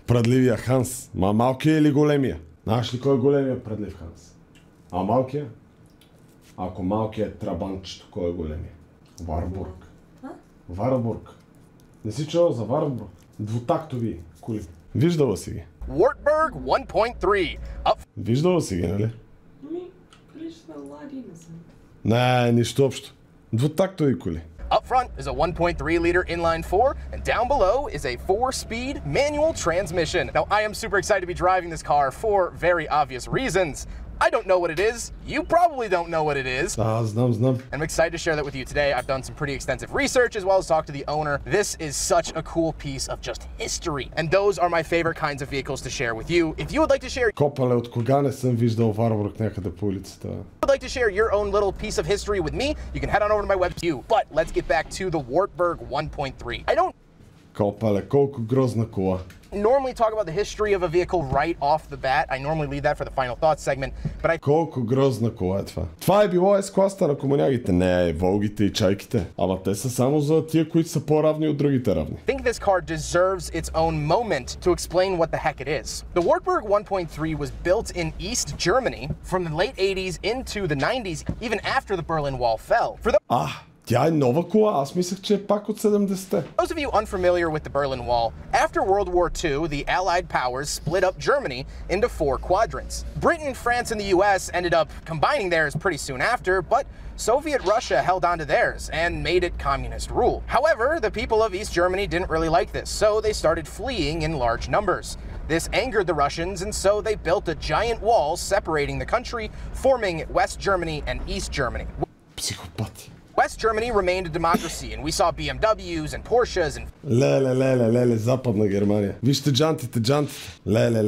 Предливия Ханс. Ма малкия или големия? Знаеш ли кой е големия предлив Ханс? А малкия? Ако малкият е трабанчето, кой е големия? Варбург. Варбург. Не си чувал за Варбург? Двутактови коли. Виждала си ги. Wartburg 1.3. Виждала си ги, нали? Прилична ладина съм. Не, нищо общо. Двутактови коли. Up front is a 1.3-liter inline 4, and down below is a 4-speed manual transmission. Now, I am super excited to be driving this car for very obvious reasons. I don't know what it is. You probably don't know what it is. Знам. I'm excited to share that with you today. I've done some pretty extensive research as well as talk to the owner. This is such a cool piece of just history. And those are my favorite kinds of vehicles to share with you. If you would like to share... Копале, от кога не съм виждал Варбург някъде по улицата? Would like to share your own little piece of history with me, you can head on over to my website. But let's get back to the Wartburg 1.3. I don't Копале, колко грозна кола. normally talk about the history of a vehicle right off the bat. I normally leave that for the final thoughts segment, but I Колко грозна кола е това. Това е било S-класта на комунягите. Не, Волгите и Чайките. Ама те са само за тия, които са по-равни от другите равни. think this car deserves its own moment to explain what the heck it is. The Wartburg 1.3 was built in East Germany from the late 80s into the 90s, even after the Berlin Wall fell. For Тя е нова кола, аз мислех, че е пак от 70-те. those of you unfamiliar with the Berlin Wall, after World War II, the Allied powers split up Germany into 4 quadrants. Britain, France, and the US ended up combining theirs pretty soon after, but Soviet Russia held on to theirs and made it communist rule. However, the people of East Germany didn't really like this, so they started fleeing in large numbers. This angered the Russians, and so they built a giant wall separating the country, forming West Germany and East Germany. Психопати. West Germany remained a democracy, and we saw BMWs and Porsches and Леле, Западна Германия. Вижте джантите. Леле.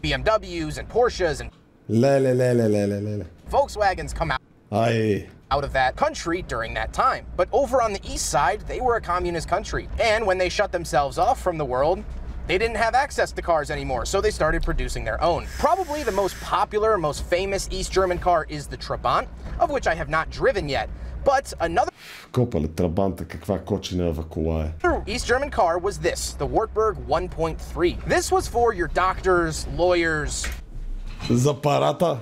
BMWs and Porsches and Леле. Volkswagens come out of that country during that time. But over on the east side, they were a communist country. And when they shut themselves off from the world, they didn't have access to cars anymore, so they started producing their own. Probably the most popular, most famous East German car is the Trabant, of which I have not driven yet. But another Копале, Трабанта, каква кочинева кола е. East German car was this, the Wartburg 1.3. This was for your doctors, lawyers, За парата,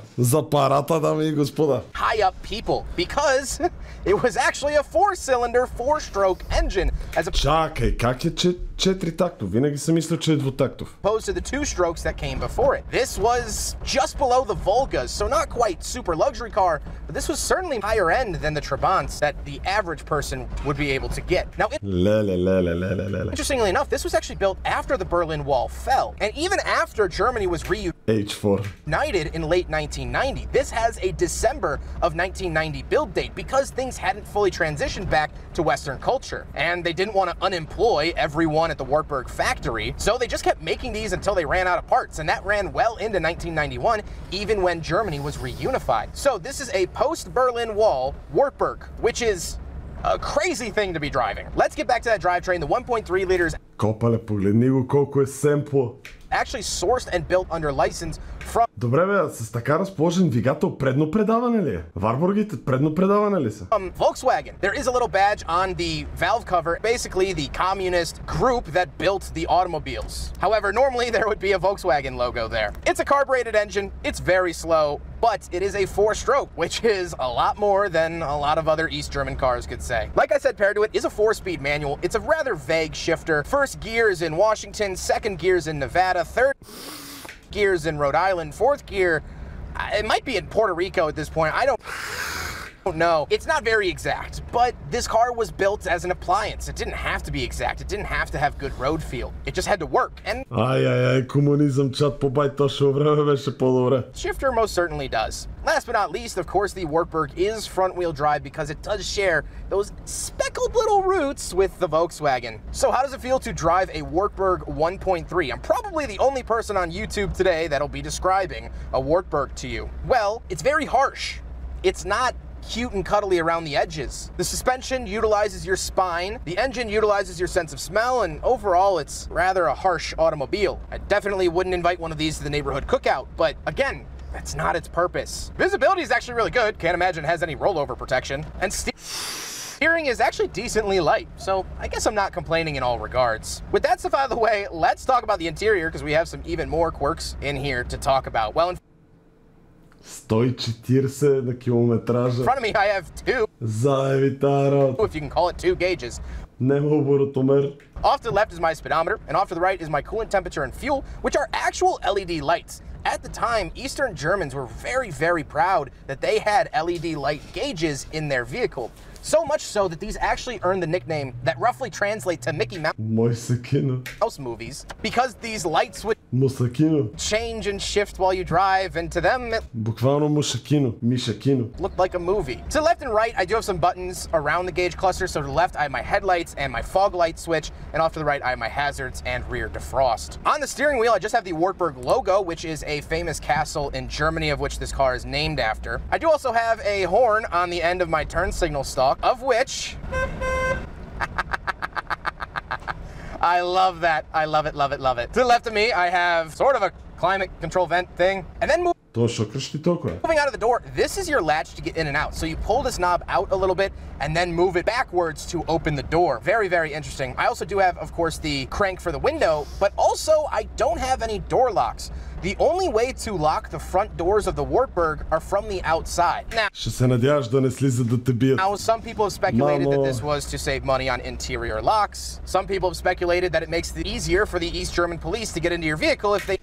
дами и господа. high-up people, because it was actually a 4-cylinder, 4-stroke engine as Чакай, как е четири тактов? Винаги съм мислил, че е двутактов. opposed to the 2 strokes that came before it. This was just below the Volgas, so not quite super luxury car, but this was certainly higher end than the Trabants that the average person would be able to get. Now, Леле. interestingly enough, this was actually built after the Berlin Wall fell, and even after Germany was H4. reunited in late 1990. This has a December of 1990 build date because things hadn't fully transitioned back to Western culture, and they didn't want to unemploy everyone at the Wartburg factory, so they just kept making these until they ran out of parts, and that ran well into 1991, even when Germany was reunified. So this is a post-Berlin Wall Wartburg, which is a crazy thing to be driving. Let's get back to that drivetrain. The 1.3 liters Копале, погледни го колко е семпло. actually sourced and built under license from Добре бе, с така разположен двигател предно предаване ли е? Варбургите предно предаване ли са? Volkswagen. There is a little badge on the valve cover, basically the communist group that built the automobiles. However, normally there would be a Volkswagen logo there. It's a carbureted engine, it's very slow, but it is a 4-stroke, which is a lot more than a lot of other East German cars could say. Like I said, paired to it is a 4-speed manual. It's a rather vague shifter. First gears in Washington, second gears in Nevada, third gears in Rhode Island, fourth gear, it might be in Puerto Rico at this point. I don't know. It's not very exact, but this car was built as an appliance. It didn't have to be exact. It didn't have to have good road feel. It just had to work. And Ай, комунизъм, чат по байтошо време беше по-добре. shifter most certainly does. Last but not least, of course, the Wartburg is front-wheel drive because it does share those speckled little roots with the Volkswagen. So how does it feel to drive a Wartburg 1.3? I'm probably the only person on YouTube today that'll be describing a Wartburg to you. Well, it's very harsh. It's not cute and cuddly around the edges. The suspension utilizes your spine, the engine utilizes your sense of smell, and overall it's rather a harsh automobile. I definitely wouldn't invite one of these to the neighborhood cookout, but again, that's not its purpose. Visibility is actually really good. Can't imagine it has any rollover protection. And Steering is actually decently light, so I guess I'm not complaining in all regards. With that stuff out of the way, let's talk about the interior because we have some even more quirks in here to talk about. Well, in 140 на километража. front of me I have two, if you can call it, two gauges. Нема оборотомер. Off to the left is my speedometer, and off to the right is my coolant temperature and fuel, which are actual LED lights. At the time, Eastern Germans were very, very proud that they had LED light gauges in their vehicle. So much so that these actually earned the nickname that roughly translate to Mickey Mouse movies, because these lights would change and shift while you drive, and to them it looked like a movie. To the left and right, I do have some buttons around the gauge cluster. So to the left, I have my headlights and my fog light switch, and off to the right, I have my hazards and rear defrost. On the steering wheel, I just have the Wartburg logo, which is a famous castle in Germany of which this car is named after. I do also have a horn on the end of my turn signal stalk, of which I love that. I love it, love it, love it. To the left of me, I have sort of a climate control vent thing. And then moving out of the door, this is your latch to get in and out. So you pull this knob out a little bit and then move it backwards to open the door. Very, very interesting. I also do have, of course, the crank for the window, but also I don't have any door locks. The only way to lock the front doors of the Wartburg are from the outside. Now, some people have speculated that this was to save money on interior locks. Some people have speculated that it makes it easier for the East German police to get into your vehicle if they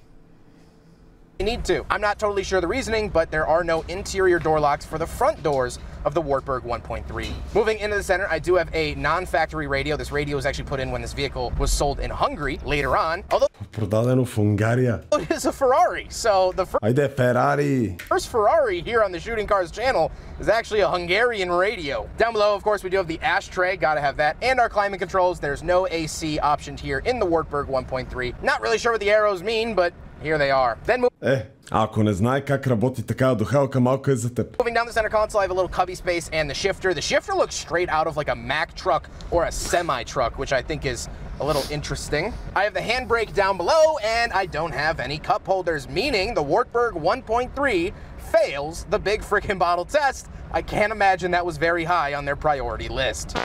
need to. I'm not totally sure the reasoning, but there are no interior door locks for the front doors of the Wartburg 1.3. Moving into the center, I do have a non-factory radio. This radio was actually put in when this vehicle was sold in Hungary later on. Although it is a Ferrari, so the first Ferrari here on the Shooting Cars channel is actually a Hungarian radio. Down below, of course, we do have the ashtray, gotta have that, and our climate controls. There's no AC optioned here in the Wartburg 1.3. Not really sure what the arrows mean, but here they are. Then ако не знае как работи такава духалка, малко е за теб. Moving down the center console, I have a little cubby space and the shifter. The shifter looks straight out of like a Mack truck or a semi truck, which I think is a little interesting. I have the handbrake down below, and I don't have any cup holders, meaning the Wartburg 1.3 fails the big freaking bottle test. I can't imagine that was very high on their priority list.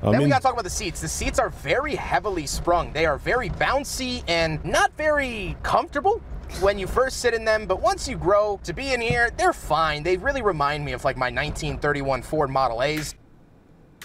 Then we gotta talk about the seats. The seats are very heavily sprung. They are very bouncy and not very comfortable when you first sit in them, but once you grow to be in here, they're fine. They really remind me of like my 1931 Ford Model A's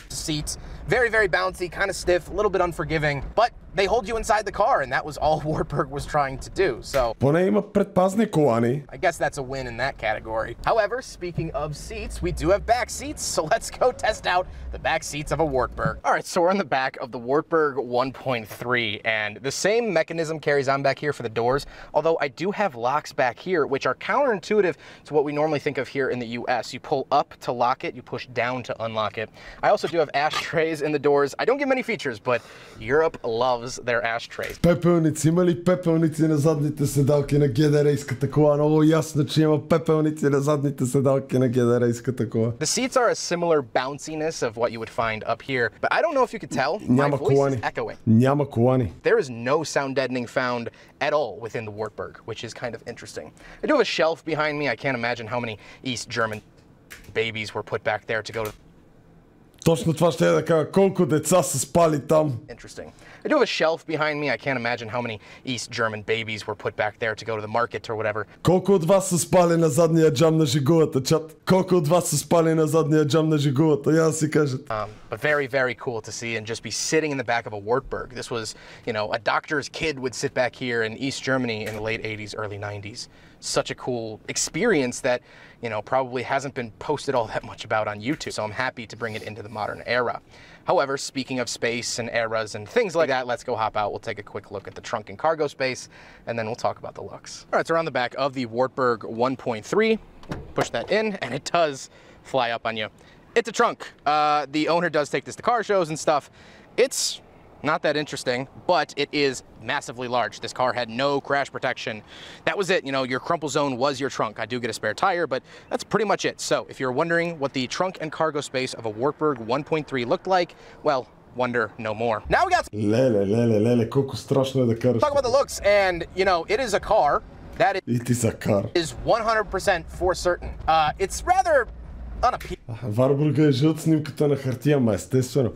seats. Very, very bouncy, kind of stiff, a little bit unforgiving, but they hold you inside the car, and that was all Wartburg was trying to do. So I guess that's a win in that category. However, speaking of seats, we do have back seats, so let's go test out the back seats of a Wartburg. All right, so we're in the back of the Wartburg 1.3, and the same mechanism carries on back here for the doors, although I do have locks back here, which are counterintuitive to what we normally think of here in the US. You pull up to lock it, you push down to unlock it. I also do have ashtrays in the doors. I don't get many features, but Europe loves their ashtrays. Пепелници, има ли пепелници на задните седалки на ГДР-ската кола? Много ясно, че има пепелници на задните седалки на ГДР-ската кола. The seats are a similar bounciness of what you would find up here, but I don't know if you could tell, my voice is echoing. Няма колани. There is no sound deadening found at all within the Wartburg, which is kind of interesting. I do have a shelf behind me. I can't imagine how many East German babies were put back there to go to. Точно това ще е да кажа. Колко деца са спали там? Interesting. I do have a shelf behind me. I can't imagine how many East German babies were put back there to go to the market or whatever. Колко от вас са спали на задния джам на жигулата, чат? Колко от вас са спали на задния джам на жигулата? Я да си кажат. But very, very cool to see and just be sitting in the back of a Wartburg. This was, you know, a doctor's kid would sit back here in East Germany in the late 80s, early 90s. Such a cool experience that, you know, probably hasn't been posted all that much about on YouTube. So I'm happy to bring it into the modern era. However, speaking of space and eras and things like that, let's go hop out. We'll take a quick look at the trunk and cargo space, and then we'll talk about the looks. All right, so we're on the back of the Wartburg 1.3. Push that in, and it does fly up on you. It's a trunk. The owner does take this to car shows and stuff. It's not that interesting, but it is massively large. This car had no crash protection. That was it. You know, your crumple zone was your trunk. I do get a spare tire, but that's pretty much it. So if you're wondering what the trunk and cargo space of a Wartburg 1.3 looked like, well, wonder no more. Now we got to колко страшно е да караш. talk about the looks, and you know, it is a car that is 100% for certain. It's rather unappealing. Варбурга е жълт снимката на хартия, ма естествено.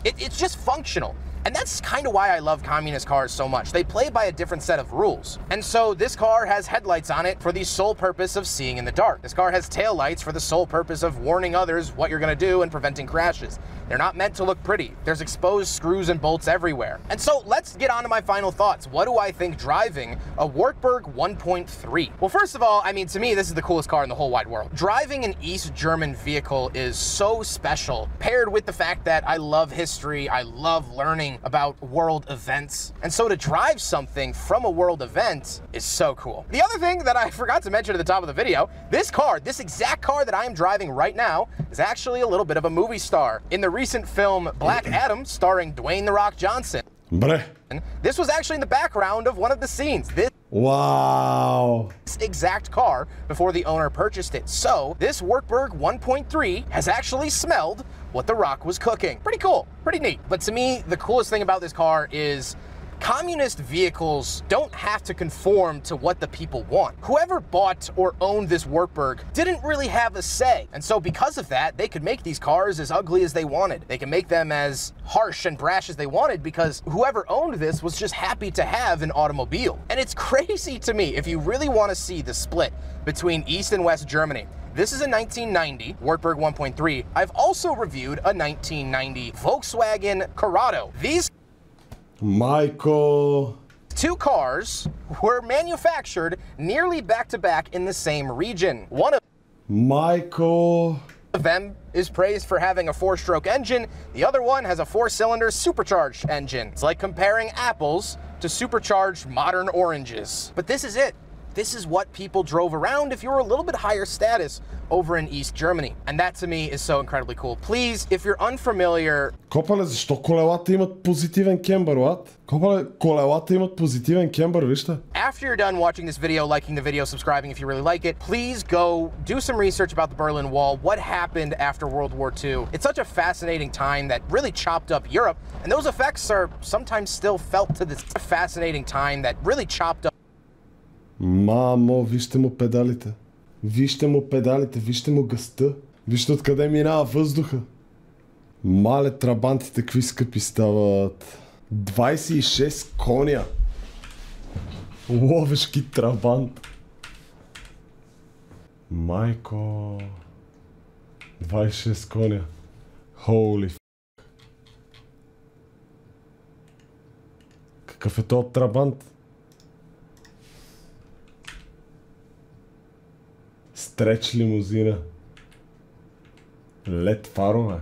It's just functional. And that's kind of why I love communist cars so much. They play by a different set of rules. And so this car has headlights on it for the sole purpose of seeing in the dark. This car has taillights for the sole purpose of warning others what you're going to do and preventing crashes. They're not meant to look pretty. There's exposed screws and bolts everywhere. And so let's get on to my final thoughts. What do I think driving a Wartburg 1.3? Well, first of all, I mean, to me, this is the coolest car in the whole wide world. Driving an East German vehicle is so special, paired with the fact that I love history, I love learning about world events. And so to drive something from a world event is so cool. The other thing that I forgot to mention at the top of the video, this car, this exact car that I am driving right now, is actually a little bit of a movie star. In the recent film Black Adam, starring Dwayne "The Rock" Johnson, this was actually in the background of one of the scenes. Wow. This exact car before the owner purchased it. So this Wartburg 1.3 has actually smelled what The Rock was cooking. Pretty cool, pretty neat. But to me, the coolest thing about this car is communist vehicles don't have to conform to what the people want. Whoever bought or owned this Wartburg didn't really have a say. And so because of that, they could make these cars as ugly as they wanted. They can make them as harsh and brash as they wanted because whoever owned this was just happy to have an automobile. And it's crazy to me if you really want to see the split between East and West Germany. This is a 1990 Wartburg 1.3. I've also reviewed a 1990 Volkswagen Corrado. These two cars were manufactured nearly back-to-back in the same region. One of them is praised for having a 4-stroke engine. The other one has a 4-cylinder supercharged engine. It's like comparing apples to supercharged modern oranges. But this is it. This is what people drove around if you were a little bit higher status over in East Germany. And that to me is so incredibly cool. Please, if you're unfamiliar... Копале, защо колелата имат позитивен кембър, what? Копале, колелата имат позитивен кембър, вижте. After you're done watching this video, liking the video, subscribing if you really like it, please go do some research about the Berlin Wall, what happened after World War II. It's such a fascinating time that really chopped up Europe, and those effects are sometimes still felt to this fascinating time that really chopped up. Мамо, вижте му педалите. Вижте му педалите, вижте му гъста. Вижте откъде минава въздуха. Мале, трабантите какви скъпи стават. 26 коня. Ловешки трабант. Майко. 26 коня. Holy f***. Какъв е този трабант? Стреч лимузина. Лед фарове.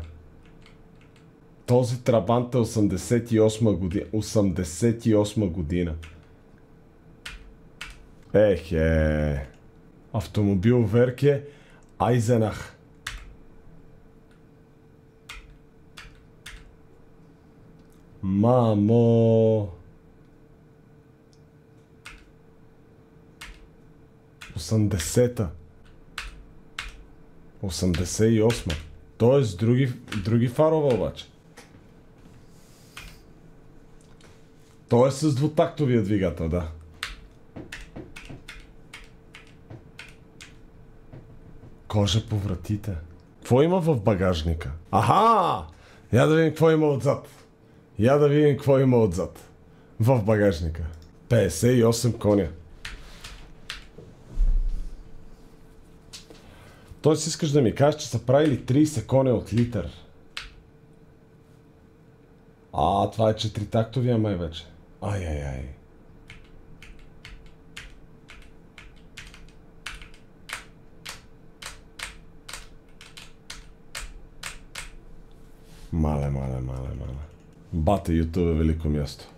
Този трабант е 88 година. 88 година. Ехе. Автомобил Верке Айзенах. Мамо. 80-та. 88-ма. Тоест други фарове обаче. Той е с двутактовия двигател, да. Кожа по вратите. Какво има в багажника? Аха! Я да видим какво има отзад. В багажника. 58 коня. Тоест искаш да ми кажеш, че са правили 30 коня от литър. Това е 4-тактовия май вече. Ай. Мале. Бате, YouTube е велико място.